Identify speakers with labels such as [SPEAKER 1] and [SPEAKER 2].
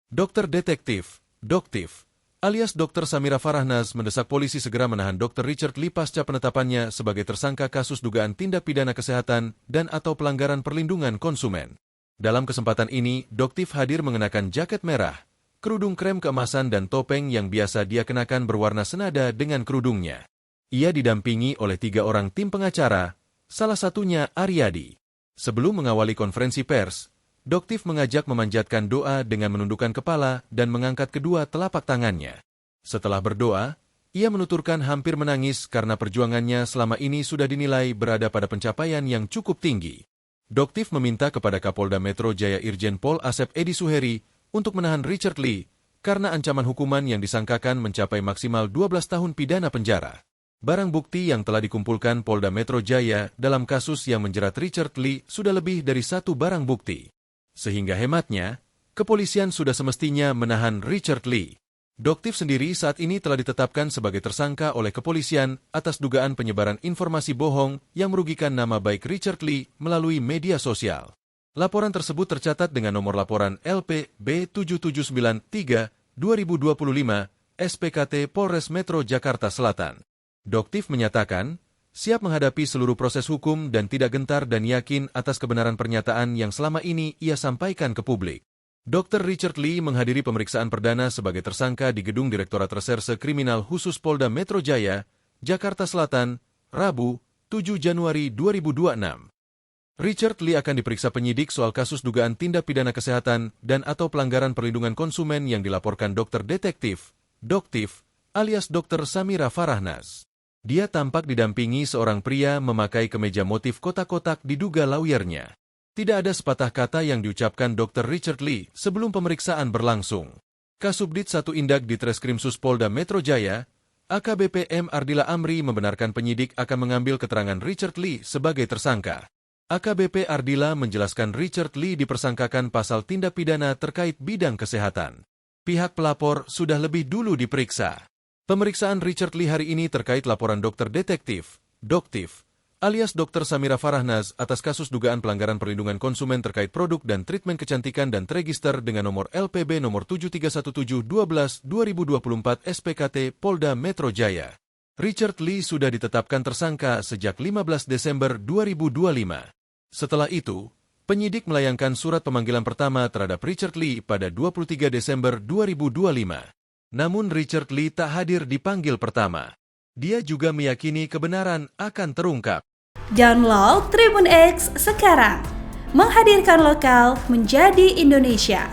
[SPEAKER 1] Dokter Detektif, Doktif, alias Dr. Samira Farahnaz mendesak polisi segera menahan Dr. Richard Lee pasca penetapannya sebagai tersangka kasus dugaan tindak pidana kesehatan dan atau pelanggaran perlindungan konsumen. Dalam kesempatan ini, Doktif hadir mengenakan jaket merah, kerudung krem keemasan dan topeng yang biasa dia kenakan berwarna senada dengan kerudungnya. Ia didampingi oleh 3 orang tim pengacara, salah satunya Aryadi. Sebelum mengawali konferensi pers, Doktif mengajak memanjatkan doa dengan menundukkan kepala dan mengangkat kedua telapak tangannya. Setelah berdoa, ia menuturkan hampir menangis karena perjuangannya selama ini sudah dinilai berada pada pencapaian yang cukup tinggi. Doktif meminta kepada Kapolda Metro Jaya Irjen Pol Asep Edi Suheri untuk menahan Richard Lee karena ancaman hukuman yang disangkakan mencapai maksimal 12 tahun pidana penjara. Barang bukti yang telah dikumpulkan Polda Metro Jaya dalam kasus yang menjerat Richard Lee sudah lebih dari 1 barang bukti. Sehingga hematnya, kepolisian sudah semestinya menahan Richard Lee. Doktif sendiri saat ini telah ditetapkan sebagai tersangka oleh kepolisian atas dugaan penyebaran informasi bohong yang merugikan nama baik Richard Lee melalui media sosial. Laporan tersebut tercatat dengan nomor laporan LP B7793-2025 SPKT Polres Metro Jakarta Selatan. Doktif menyatakan, siap menghadapi seluruh proses hukum dan tidak gentar dan yakin atas kebenaran pernyataan yang selama ini ia sampaikan ke publik. Dr. Richard Lee menghadiri pemeriksaan perdana sebagai tersangka di Gedung Direktorat Reserse Kriminal Khusus Polda Metro Jaya, Jakarta Selatan, Rabu, 7 Januari 2026. Richard Lee akan diperiksa penyidik soal kasus dugaan tindak pidana kesehatan dan atau pelanggaran perlindungan konsumen yang dilaporkan Dokter Detektif, Doktif, alias Dr. Samira Farahnaz. Dia tampak didampingi seorang pria memakai kemeja motif kotak-kotak diduga lawyernya. Tidak ada sepatah kata yang diucapkan Dr. Richard Lee sebelum pemeriksaan berlangsung. Kasubdit 1 Indak di Treskrimsus Polda Metro Jaya, AKBP M. Ardila Amri membenarkan penyidik akan mengambil keterangan Richard Lee sebagai tersangka. AKBP Ardila menjelaskan Richard Lee dipersangkakan pasal tindak pidana terkait bidang kesehatan. Pihak pelapor sudah lebih dulu diperiksa. Pemeriksaan Richard Lee hari ini terkait laporan Dokter Detektif, Doktif, alias Dr. Samira Farahnaz atas kasus dugaan pelanggaran perlindungan konsumen terkait produk dan treatment kecantikan dan terregister dengan nomor LPB nomor 731712-2024 SPKT Polda Metro Jaya. Richard Lee sudah ditetapkan tersangka sejak 15 Desember 2025. Setelah itu, penyidik melayangkan surat pemanggilan pertama terhadap Richard Lee pada 23 Desember 2025. Namun Richard Lee tak hadir dipanggil pertama. Dia juga meyakini kebenaran akan terungkap.
[SPEAKER 2] Download Tribun X sekarang, menghadirkan lokal menjadi Indonesia.